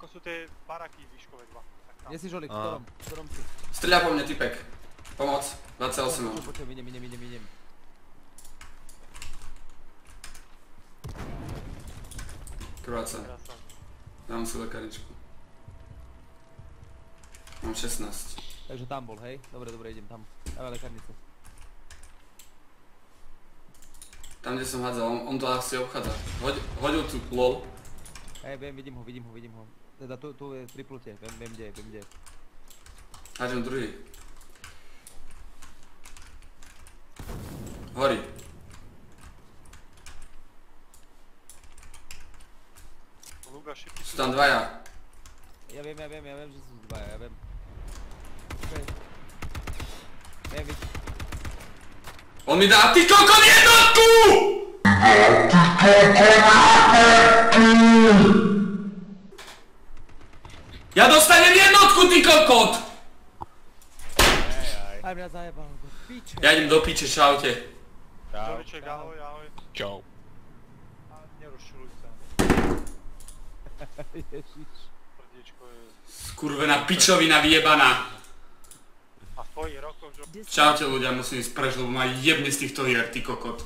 ako sú tie baraky výškové dva. Kde si Žolík, v ktorom si? Streľa po mne typek. Pomoc, 28 mám. Počujem, idem. Krváca. Dám si lekaričku. Mám 16. Takže tam bol, hej? Dobre, idem tam. Dávaj lekárnicu. Tam, kde som hádzal, on to asi obchádza. Hodil tu lol. Hej, vidím ho. Teda tu je pri plute, viem kde je. Hádžem druhý. Horí. Sú tam dvaja. Ja viem, že sú dvaja, ja viem. Viem, vidím. On mi dá ty kokon jednotku! Ja dostanem jednotku, ty kokot! Aj mňa zajebal, do piče. Ja idem do piče, čaute. Žoliček, ahoj. Čau. A nerušuj sa. Ježiš. Prdiečko je... Skurvená pičovina vyjebaná. A v tvojich rokoch, že... Čaute ľudia, musím ísť preč, lebo ma jebne z týchto hier, ty kokot.